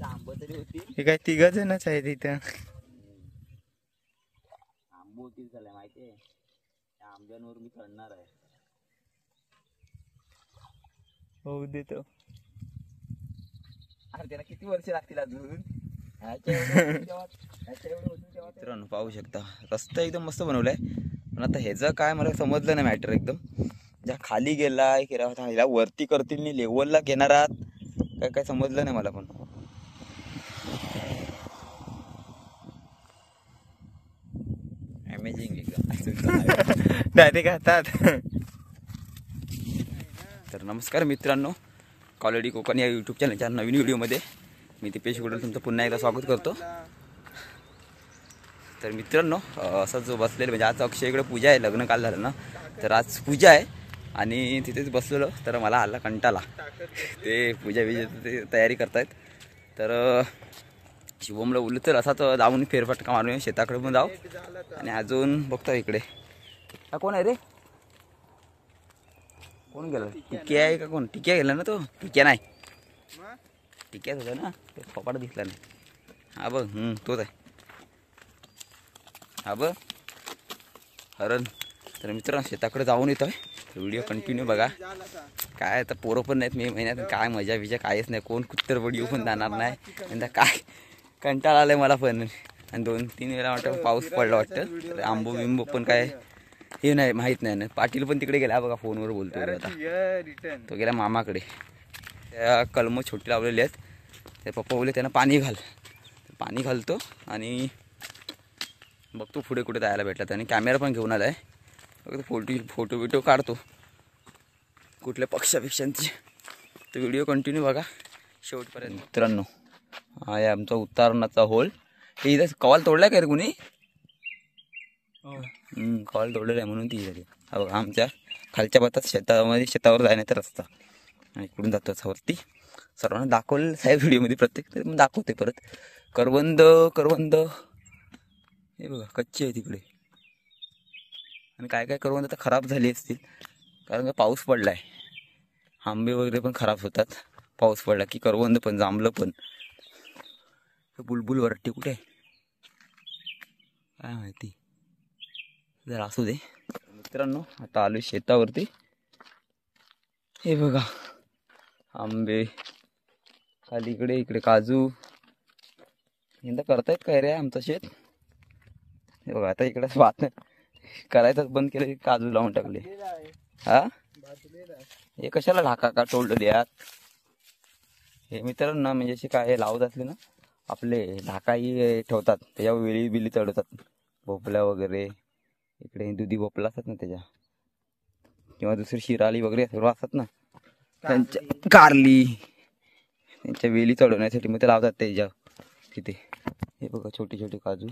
आंब तरी होती हे काय 3 जणच आहेत इथं. आंब होतील झाल्या माहितीये. त्या आंब्यांवर मी चढणार आहे. होऊ देतो. अरे त्याला किती वर्ष लागतील अजून. मित्रांनो पाहू शकता रस्ता एकदम मस्त बनवलाय. पण आता ह्याचं काय मला समजलं नाही मॅटर एकदम. ज्या खाली गेलाय ह्याला वरती करतील मी लेवलला घेणार आहात काय समजलं नाही मला. पण अमेझिंग एकदम डायरेक्ट हातात. तर नमस्कार मित्रांनो, कॉलेडी कोकण या यूट्यूब चॅनलच्या नवीन व्हिडिओमध्ये मी दीपेश गुडल तुमचं पुन्हा एकदा स्वागत करतो. तर मित्रांनो असं जो बसलेलं म्हणजे आज अक्षयकडे पूजा आहे, लग्न काल झालं ना, तर आज पूजा आहे आणि तिथेच बसलेलो. तर मला आला कंटाळा, ते पूजा ते तयारी करतायत. तर शिवमला बोललो तर असाच जाऊन फेरफटका मारून शेताकडे पण जाऊ. आणि अजून बघतो इकडे हा कोण आहे रे, कोण गेला, टिक्या आहे का कोण, टिक्या गेला ना तो, टिक्या नाही टिक्याच होता ना, तो फोपाट दिसला नाही. हा बघ तोच आहे, हा बघ हरण. तर मित्रांनो शेताकडे जाऊन येतोय, व्हिडिओ कंटिन्यू बघा. काय आता पोरं पण नाहीत मे महिन्यात, काय मजा बिजा काहीच नाही, कोण कुत्तर व्हिडिओ पण जाणार नाही. आणि काय कंटाळा आलाय मला पण. आणि 2-3 वेळा वाटतं पाऊस पडला वाटतं. आंबो बिंबो पण काय हे नाही माहीत नाही ना. पाटील पण तिकडे गेला बघा, फोनवर बोलतो आता. तो गेला मामाकडे. त्या कलम छोटी लावलेली आहेत, ते पप्पा बोलले त्यांना पाणी घाल. पाणी घालतो आणि बघतो पुढे कुठे जायला भेटला. आणि कॅमेरा पण घेऊन आलाय, फोटो बिटो काढतो कुठल्या पक्षापेक्षांची. तो व्हिडिओ कंटिन्यू बघा शेवटपर्यंत. मित्रांनो हा आहे आमचा उतारणाचा होल. हे इथं कॉल तोडलाय का रे कुणी? कॉल तोडलेला आहे म्हणून ती झाली. हा बघा आमच्या खालच्या भातात शेतावर जाण्याचा रस्ता. आणि इकडून जातो वरती. सर्वांना दाखवलं साहेब व्हिडिओमध्ये, प्रत्येक दाखवते परत. करवंद हे बघा कच्चे आहे तिकडे. आणि काय काय करवंद आता खराब झाली असतील, कारण का पाऊस पडलाय. आंबे वगैरे पण खराब होतात पाऊस पडला की, करवंद पण, जांभलं पण. बुलबुल वरटी कुठे आहे काय माहिती, जर असू दे. मित्रांनो आता आलो शेतावरती. हे बघा आंबे खाली, इकडे काजू. यंदा करतायत काय रे आमचं शेत. हे बघा आता इकडे भात करायचंच बंद केलं, काजू लावून टाकले. हा हे कशाला ढाका का टोल्ड द्यात हे मित्रांनो. म्हणजे असे काय लावत असले ना, आपले ढाकाही ठेवतात, त्याच्यावर वेली बिली चढवतात. भोपळा वगैरे इकडे दुधी भोपळा असतात ना त्याच्या, किंवा दुसरी शिराली वगैरे सर्व असतात ना त्यांच्या, कारली, त्यांच्या वेली चढवण्यासाठी मग ते लावतात त्याच्या तिथे. हे बघा छोटी छोटी काजू.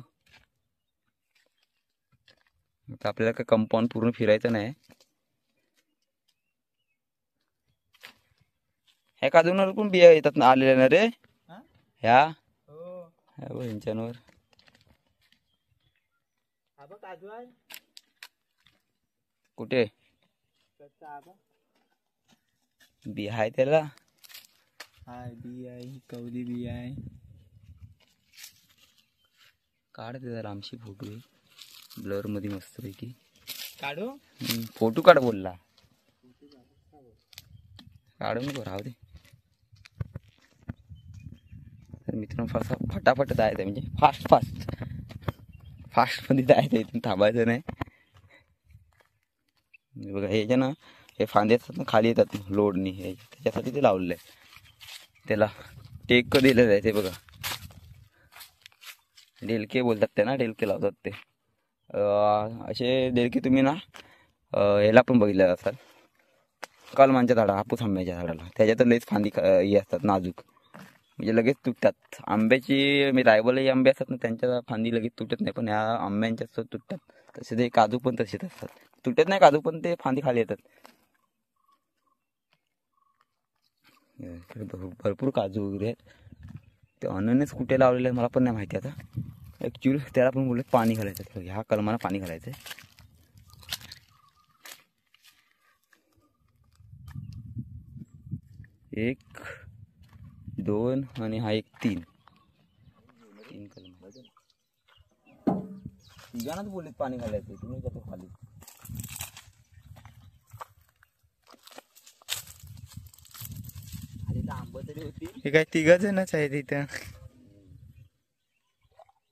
आता आपल्याला काय कंपाऊंड पूर्ण फिरायचं नाही. ह्या काजूंवर पण बिया येतात ना आलेल्या ना रे ह्या ह्यांच्यावर. कुठे बी आहे त्याला, बी आहे, कवली बी आहे. काढ ते जरा आमची फोटो ब्लर मध्ये मस्त पैकी काढू. फोटो काढ बोलला, काढू नको राहू दे. तर मित्रांनो फटाफट जायचं, म्हणजे फास्ट मध्ये जायचं, इथून थांबायचं नाही. बघा हे जे ना, हे फांदे असतात ना खाली येतात लोडनी, हे त्याच्यासाठी ते लावलेलं आहे. त्याला टेक दिलेलं आहे ते बघा, डेलके बोलतात ते ना, डेलके लावतात ते. असे डेलके तुम्ही ना ह्याला पण बघितलं असाल, कलमांच्या झाडा, हापूस आंब्याच्या झाडाला, त्याच्यात लईच फांदी हे असतात नाजूक, म्हणजे लगेच तुटतात. आंब्याची मी रायवलही आंबे असतात ना, त्यांच्या फांदी लगेच तुटत नाही, पण ह्या आंब्यांच्या तुटतात. तसे ते काजू पण तसेच असतात, तुटत नाही काजू पण ते फांदी खाली येतात. भरपूर काजू वगैरे आहेत. ते अननस कुठे लावलेलं आहे मला पण नाही माहिती. आता ॲक्च्युली त्याला पण बोलत पाणी घालायचं, ह्या कलमाला पाणी घालायचं. एक 2 आणि हा एक 3 कलम. तिघांनाच बोलीत पाणी घालायचं, तुम्ही जातो खाली. खाली तर आंब तरी होती. हे काय 3 जणच आहेत इथं.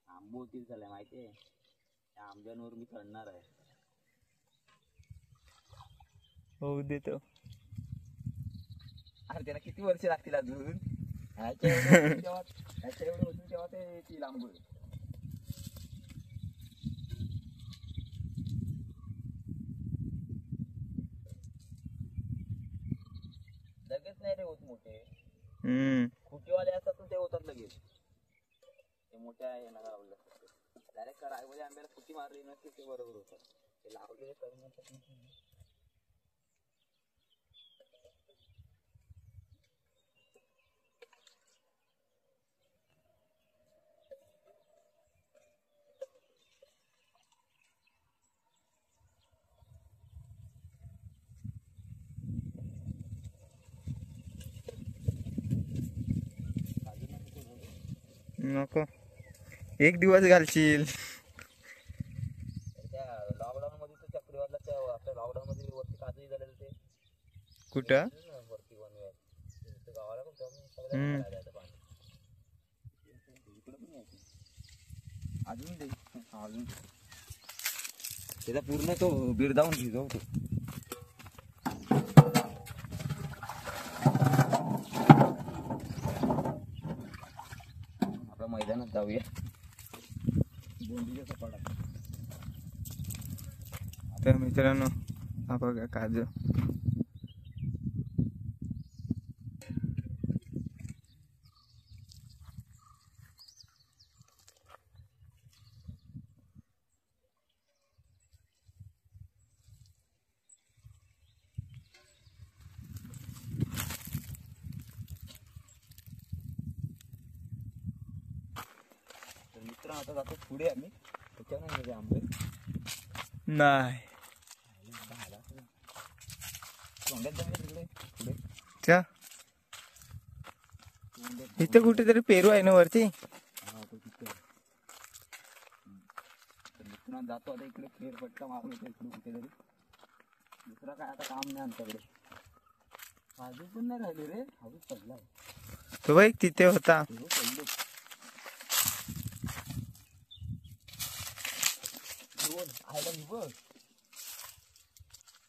आंबो होतील झाल्या माहितीये, त्या आंब्यांवर मी चढणार आहे. होऊ देतो. अरे त्याला किती वर्ष लागतील अजून? ह्याच्या एवढं होतील तेव्हा ते येतील आंब. लगेच नाही रे होत मोठे. खुटीवाले असतात ना ते होतात लगेच. ते मोठ्या आहे ना लावलं डायरेक्ट रायवल्या आंब्याला खुटी मारली नसते ते बरोबर होतात. ते लावलेले करून नको, 1 दिवस घालशील. त्या लॉकडाऊन मध्ये तर चक्रीवादला आपल्या लॉकडाऊन मध्ये वरती काजू झालेलं ते कुठं? वरती बनवायचं गावाला पण सगळ्यांना पाणी इकडे पण यायचं. अजून दे अजून त्याचा पूर्ण तो बिरदावून भिजवतो. आपल्या मैदानात जाऊया. बोंडीच्या सपाटा. तर मित्रांनो हा बघा काजू. मित्र आता जातो पुढे आम्ही त्याच्यानं आंबे नाही तोंड्यात जाऊया तिकडे पुढे. चा इथं कुठेतरी पेरू आहे ना वरती. हा तो तिथे तर मित्रांनो जातो आता इकडे फेरफटका मारून येतो इकडे कुठेतरी. दुसरा काय आता काम नाही आमच्याकडे. काजू पण नाही राहिले रे, हाऊस पडलाय. तो बाई तिथे होता. पडले आयला बघ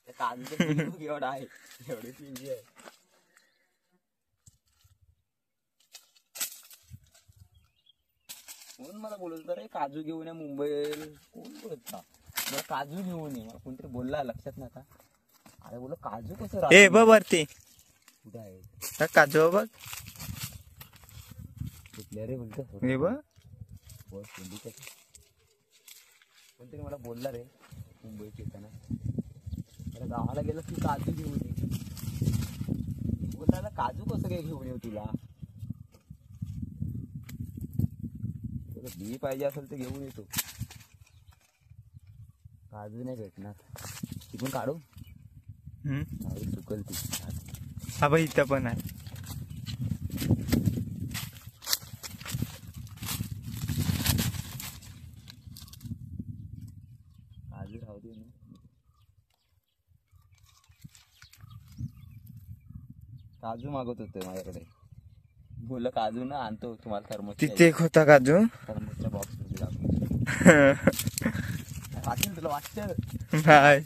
त्या काजूचं एवढा आहे, एवढी पिंजी आहे. म्हणून मला बोलत होता रे काजू घेऊन या मुंबईला. कोण बोलत मला काजू घेऊन ये, मला कोणतरी बोलला लक्षात नाही आता. अरे बोल काजू कसं ए बघ वरती कुठे आहे हा काजू बघ. कुठल्या रे बोलतो हे बघ कोणतरी मला बोलला रे मुंबईत येताना. मला गावाला गेलं की काजू घेऊन ये. बोलला काजू कसं काय घेऊन येऊ तुला. बी पाहिजे असेल तर घेऊन येतो. काजू नाही भेटणार. ती पण काढू सुकल ती. हा बाई इथं पण आहे. काजू राहू दे ना. काजू मागत होते माझ्याकडे. बोललं काजू ना आणतो तुम्हाला थर्मोस. तिथे एक होता काजू. थर्मोसच्या बॉक्स मध्ये वाटेल तुला वाटतं नाही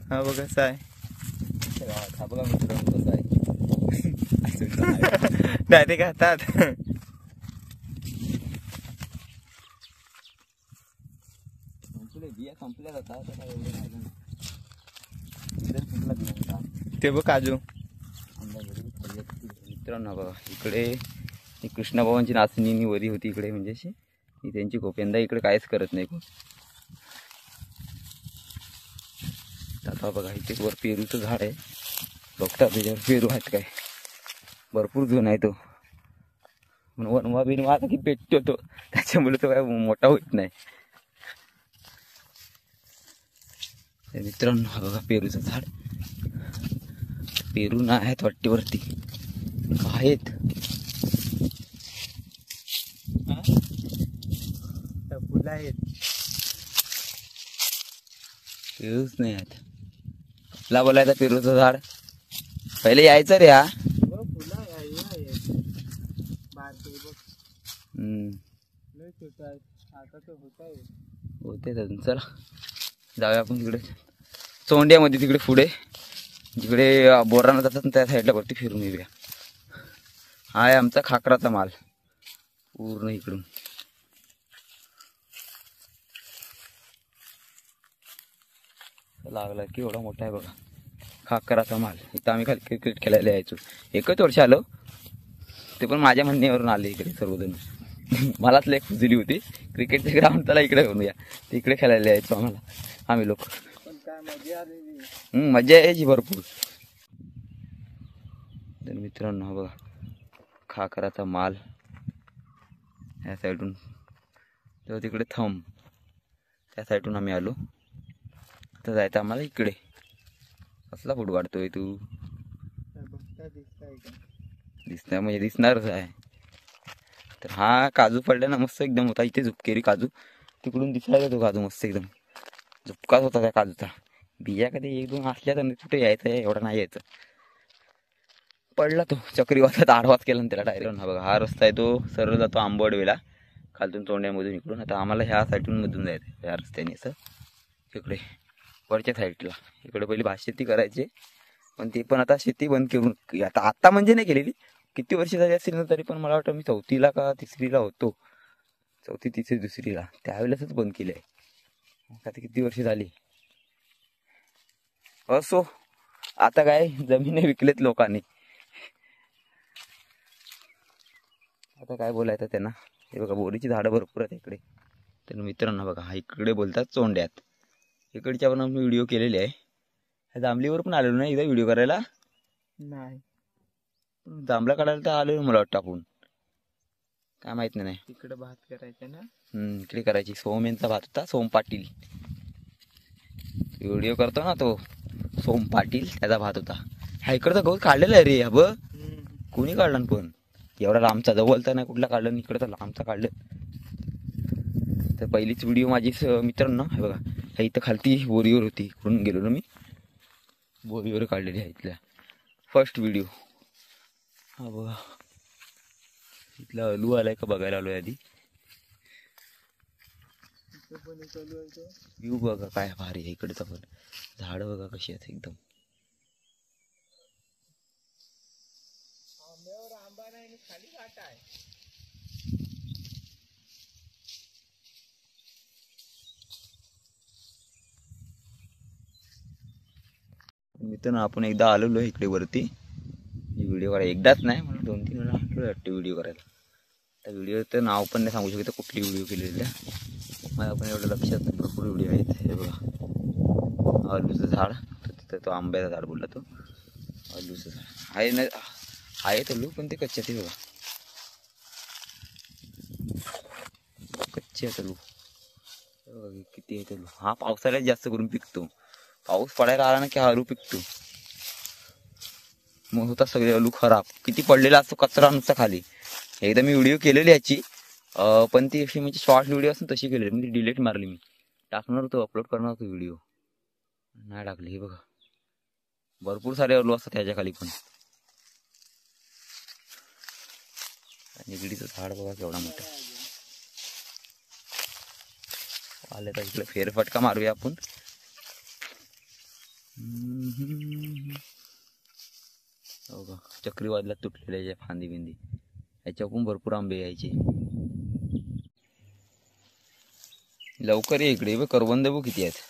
हा बघ कसं आहे. हा बघा मित्रांनो कसं आहे. डायरेक्ट हातात. बिया संपल्या जातात आता एवढं राहिलं नाही. ते बघ काजू. मित्रांनो बघा इकडे कृष्णाबाबांची नाचणी वरी होती इकडे. म्हणजे अशी ही त्यांची खोप. यंदा इकडे काहीच करत नाही कोण. आता बघा इथे वर पेरूचं झाड आहे. बघता त्याच्यावर पेरू आहेत काय. भरपूर जुना आहे तो. वनवा बिनवा आता की पेटतो तो. त्याच्यामुळे तो काय मोठा होत नाही. तर मित्रांनो हा बघा पेरूचं झाड. पेरू ना आहेत वाटेवरती आहेत. फुलं आहेत. पेरूच नाही आहेत. आपला बोलायचा पेरूचं झाड पहिले यायचं रे हा. फुलं आहेत. बारके बघ लय छोट आहेत. आता तर होत आहे. होते तर चला जाऊया आपण तिकडे चोंड्यामध्ये तिकडे पुढे जिकडे बोरानं जातात ना त्या साईडला वरती फिरून येऊया. हा आहे आमचा खाकराचा माल पूर्ण इकडून. लागला की एवढा मोठा आहे बघा खाकराचा माल. इथं आम्ही खाली क्रिकेट खेळायला यायचो. एकच वर्ष आलो ते पण माझ्या म्हणण्यावरून आले इकडे सर्वजण. मलाच लय खुजली होती क्रिकेटचे ग्राउंड त्याला इकडे घेऊन या तिकडे खेळायला यायचो आम्हाला आम्ही लोक. मजा यायची भरपूर. तर मित्रांनो हा बघा खाकराचा माल ह्या साईडून तेव्हा तिकडे थंब त्या साईडून आम्ही आलो. आता जायचं आम्हाला इकडे. कसला फोटो काढतोय तू? दिसणार म्हणजे दिसणारच आहे. तर हा काजू पडला ना मस्त एकदम होता. इथे झुपकेरी काजू तिकडून दिसायला तो काजू मस्त एकदम झुपकाच होता त्या काजूचा. बिया कधी एक दोन असल्या तर कुठे यायचं आहे एवढा नाही यायचं. पडला तो चक्रीवादळात आडवाच केला ना त्याला डायरेक्ट. हा बघा हा रस्ता आहे तो सरळ जातो आंबवडवेला खालतून तोंड्यामधून इकडून. आता आम्हाला ह्या साईडून मधून जायचं या रस्त्याने असं इकडे वरच्या साईडला. इकडे पहिली भातशेती करायची पण ती पण आता शेती बंद करून आता म्हणजे नाही केलेली. किती वर्ष झाली असतील ना तरी पण मला वाटतं मी चौथीला का तिसरीला होतो. चौथी तिसरी दुसरीला त्यावेळेसच बंद केलं आहे. आता किती वर्ष झाली. असो आता काय जमिनी विकलेत लोकांनी. आता काय बोलायचं त्यांना. हे बघा बोरीची झाडं भरपूर आहेत इकडे. तर मित्रांनो बघा हा इकडे बोलतात चोंड्यात. इकडच्या पण आम्ही व्हिडिओ केलेले आहे. ह्या जांभलीवर पण आलेलो नाही इथं व्हिडिओ करायला. नाही जांभळा काढायला तर आलेलो मला वाटतं आपण. काय माहित नाही. तिकडे भात करायचं ना. इकडे करायची. सोम यांचा भात होता. सोम पाटील व्हिडिओ करतो ना तो सोम पाटील त्याचा भात होता. ह्या इकडचा गहू काढलेला आहे रे. हा बघ कोणी काढला पण एवढा लांबचा जवळ तर नाही कुठला काढलं. इकडं तर लांबचा काढलं. तर पहिलीच व्हिडिओ माझी मित्रांनो हे बघा ह्या इथं खालती बोरीवर होती. इकडून गेलो ना मी बोरीवर काढलेली आहे इथल्या फर्स्ट व्हिडिओ. हा बघा इथला अलू आलाय का बघायला आलोय आधी. व्ह्यू बघा काय भारी आहे इकडचं पण. झाडं बघा कशी आहेत एकदम. मित्रांनो आपण एकदा आलेलो इकडे वरती व्हिडिओ करायला. एकदाच नाही मला 2-3 वेळा आलो वाटतं व्हिडिओ करायला. त्या व्हिडिओचं नाव पण नाही सांगू शकतो कुठली व्हिडिओ केलेली आहे. मला पण एवढं लक्षात नाही. भरपूर व्हिडिओ आहेत. हे बघा आलूचं झाड तिथं तो आंब्याचा झाड बोलला तो आलूचं झाड आहे ना. आहेत आलू पण ते कच्चे ते बघा कच्चे आहेत आलू. किती आहेत आलू. हा पावसाळ्यात जास्त करून पिकतो. पाऊस पडायला आला ना की हा आलू पिकतो. मग होता सगळे आलू खराब. किती पडलेला असतो कचरा नुसता खाली. एकदा मी व्हिडिओ केलेली याची पण ती अशी म्हणजे शॉर्ट व्हिडिओ असं तशी केलेली. म्हणजे डिलीट मारली मी. टाकणार होतो अपलोड करणार होतो व्हिडिओ नाही टाकली. हे बघा भरपूर सारे आलू असतात ह्याच्या खाली पण. निगडीचं झाड बघा केवढा मोठा आले. तर इकडे फेरफटका मारूया आपण. बघा चक्रीवादळात तुटलेल्या फांदी बिंदी याच्याकडून भरपूर आंबे यायचे. लवकर ये इकडे. करवंद बघ किती आहेत.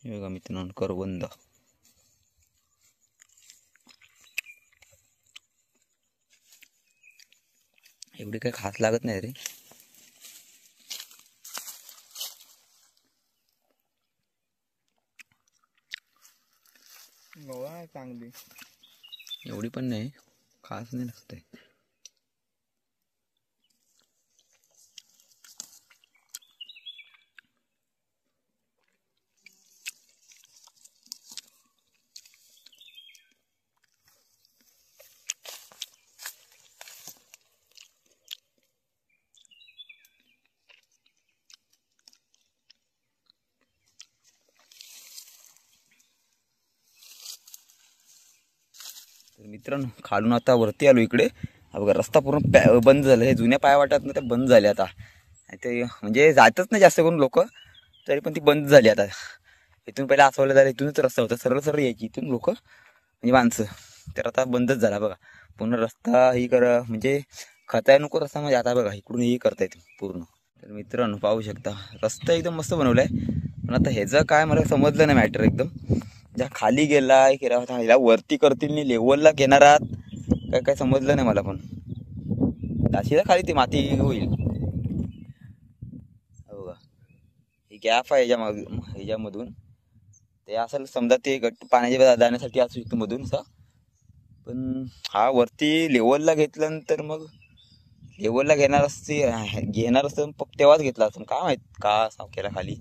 हे बघा मित्रांनो करवंद. एवढी काही खास लागत नाही रे. चांगली एवढी पण नाही खास नाही लागते. मित्रांनो खालून आता वरती आलो इकडे. हा बघा रस्ता पूर्ण बंद झाला. हे जुन्या पाया वाटत ना ते बंद झाले आता. ते म्हणजे जातच नाही जास्त करून लोक, तरी पण ती बंद झाली आता. इथून पहिला आसवलं झालं, इथूनच रस्ता होता, सरळ सरळ यायची इथून लोक म्हणजे माणसं. तर आता बंदच झाला बघा. पूर्ण रस्ता ही करा म्हणजे खताय नको रस्ता म्हणजे आता बघा इकडून ही करतायत पूर्ण. तर मित्रांनो पाहू शकता रस्ता एकदम मस्त बनवलाय. पण आता ह्याचं काय मला समजलं नाही मॅटर एकदम. ज्या खाली गेलाय केला होता ह्याला वरती करतील नाही लेवलला घेणार आहात काय समजलं नाही मला. पण दाशीला खाली ती माती होईल बघा. ही गॅप आहे ह्याच्यामधून ते असं समजा ते पाण्याच्या जाण्यासाठी असू शकतो मधून असा. पण हा वरती लेवलला घेतल्यानंतर मग लेवलला घेणार असतं तेव्हाच घेतला असतं काय माहित का केला खाली.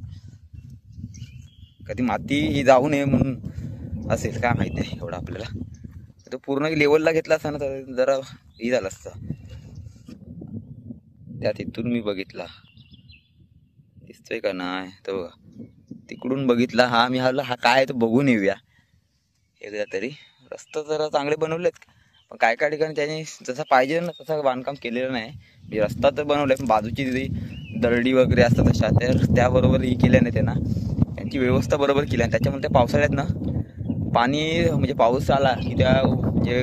कधी माती ही जाऊ नये म्हणून असेल काय माहित नाही एवढं आपल्याला. तो पूर्ण लेवलला घेतला असता ना तर जरा ही झालं असतं. त्यात इथून मी बघितला दिसतोय का नाही तो बघा तिकडून बघितला. हा मी हा काय तो बघून येऊया एकदा तरी. रस्ता जरा चांगले बनवलेत पण काय काय ठिकाणी त्याने जसं पाहिजे ना तसं बांधकाम केलेलं नाही. म्हणजे रस्ता तर बनवलाय पण बाजूची जी दरडी वगैरे असतात तशा तर त्याबरोबर ही केल्या नाही त्यांना. त्यांची व्यवस्था बरोबर केली आणि त्याच्यामुळे त्या पावसाळ्यात ना पाणी म्हणजे पाऊस आला की त्या जे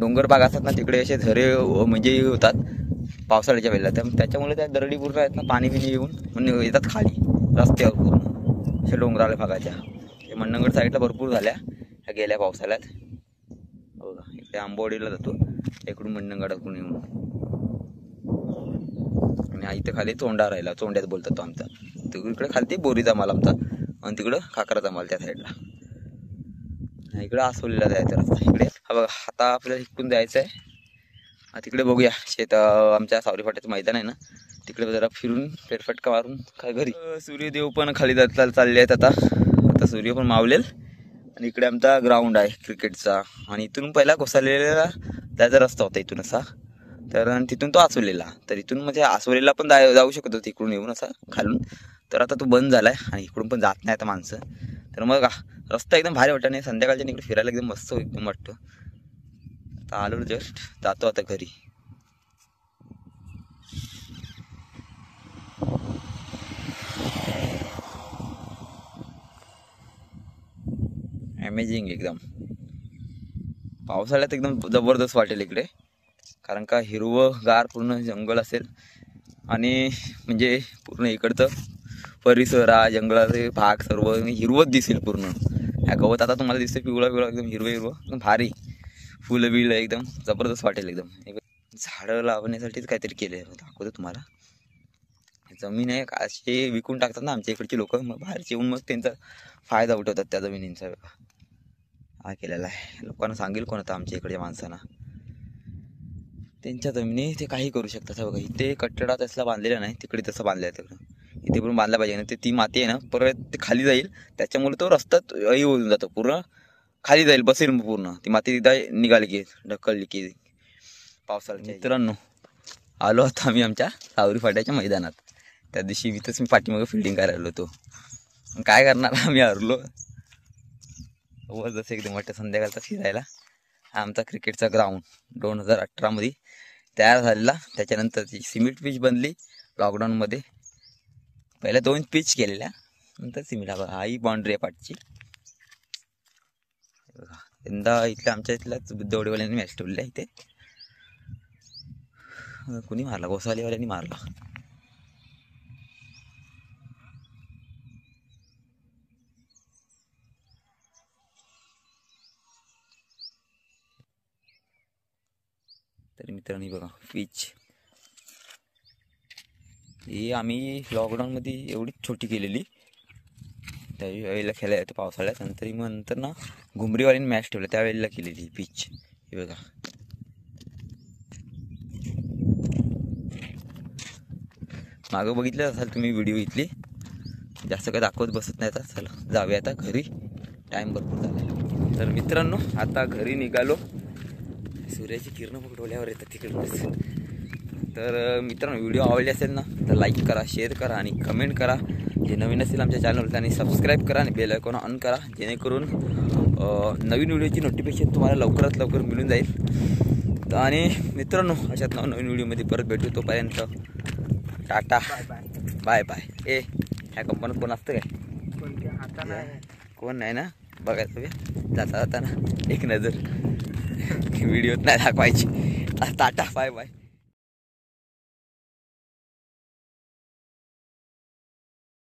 डोंगर भाग असतात ना तिकडे असे झरे म्हणजे होतात पावसाळ्याच्या वेळेला. त्याच्यामुळे त्या दरडी पूर्ण आहेत ना पाणी बिणी येऊन म्हणजे येतात खाली रस्त्यावर पूर्ण अशा डोंगराळ्या भागाच्या. हे मंडणगड साईडला भरपूर झाल्या ह्या गेल्या पावसाळ्यात बघा. इकडे आंबवडीला जातो इकडून मंडणगडाकडून येऊन आणि इथं खाली चोंडा राहिला चोंड्यात बोलतात तो आमचा. इकडे खाली बोरीचा माल आमचा आणि तिकडं खाकराचा माल त्या साईडला. इकडं आसवलेला जायचा रस्ता इकडे. हा बघा आता आपल्याला इकडून जायचं आहे. तिकडे बघूया शेत आमच्या सावरी फाट्याचं मैदान आहे ना तिकडे जरा फिरून फेरफटका मारून काय घरी. सूर्यदेव पण खाली चालले आहेत आता. आता सूर्य पण मावलेल आणि इकडे आमचा ग्राउंड आहे क्रिकेटचा. आणि इथून पहिला कोसळलेला जायचा रस्ता होता इथून असा. तर तिथून तो आसवलेला तर इथून म्हणजे आसवलेला पण जाऊ शकत होतं इकडून येऊन असा खालून. तर आता तो बंद झालाय आणि इकडून पण जात नाही आता माणसं. तर मग रस्ता एकदम भारी वाटत नाही संध्याकाळच्या इकडे फिरायला एकदम मस्त एकदम वाटतं. आता आलो जस्ट जातो आता घरी. अमेझिंग एकदम पावसाळ्यात एकदम जबरदस्त वाटेल इकडे. कारण का हिरवंगार पूर्ण जंगल असेल आणि म्हणजे पूर्ण इकडचं परिसर हा जंगलाचे भाग सर्व हिरवत दिसेल पूर्ण. ह्या गवत आता तुम्हाला दिसतं पिवळा एकदम हिरवं एकदम भारी. फुलं बिलं एकदम जबरदस्त वाटेल एकदम. झाडं लावण्यासाठीच काहीतरी केलं आहे दाखवतो तुम्हाला. जमीन आहे असे विकून टाकतात ना आमच्या इकडची लोक मग बाहेरचे येऊन मग त्यांचा फायदा उठवतात त्या जमिनींचा. हा केलेला आहे लोकांना सांगेल कोण आता आमच्या इकडच्या माणसांना त्यांच्या जमिनी ते काही करू शकतात. बघा इथे कट्टडा तसला बांधलेला नाही तिकडे तसं बांधलं आहे तिकडं. इथे पण बांधला पाहिजे ना. ते ती माती आहे ना परत ते खाली जाईल त्याच्यामुळे तो रस्ता होऊन जातो पूर्ण खाली जाईल बसेल पूर्ण. ती माती तिथं निघाली की ढकलली की पावसाळ्याच्या. मित्रांनो आलो आता आम्ही आमच्या सावरी फाट्याच्या मैदानात. त्या दिवशी इथंच मी पाठीमागं फिल्डिंग करायला होतो. काय करणार आम्ही हरलो वर जसं एकदम वाटतं संध्याकाळचा फिरायला. हा आमचा क्रिकेटचा ग्राउंड 2018 मध्ये तयार झालेला. त्याच्यानंतर ती सिमेंट पिच बनली लॉकडाऊनमध्ये. पहिल्या 2 पिच केलेल्या नंतर सिमेंट. हा ही बाउंड्री आहे पाठची. यंदा इथल्या आमच्या इथल्याच बुद्धवडीवाल्यांनी मॅच ठेवलेली आहे इथे. कुणी मारला गोसालेवाल्यांनी मारला. तरी मित्रांनी बघा पिच ही आम्ही लॉकडाऊनमध्ये एवढी छोटी केलेली त्यावेळेला खेळायला येते पावसाळ्यात. नंतर ना घुमरीवाल्यांनी मॅच ठेवलं त्यावेळेला केलेली पिच. हे बघा मागं बघितलं असाल तुम्ही व्हिडिओ इथली. जास्त काय दाखवत बसत नाही. आता चला जाऊया आता घरी टाईम भरपूर झाला. तर मित्रांनो आता घरी निघालो. सूर्याची किरणं मग डोळ्यावर येतात तिकडे. तर मित्रांनो व्हिडिओ आवडले असेल ना तर लाईक करा शेअर करा आणि कमेंट करा. जे नवीन असतील आमच्या चॅनल त्यांनी सबस्क्राईब करा आणि बेल आयकॉन ऑन करा, जेणेकरून नवीन व्हिडिओची नोटिफिकेशन तुम्हाला लवकरात लवकर मिळून जाईल. आणि मित्रांनो, अशात नवीन व्हिडिओमध्ये परत भेटू. तोपर्यंत टाटा बाय बाय. ह्या कंपनीत कोण असतं काय? कोणत्या हाताला आहे? कोण नाही ना, बघायचं जाता जाताना एक नजर व्हिडिओत नाही दाखवायची. Tata bye bye.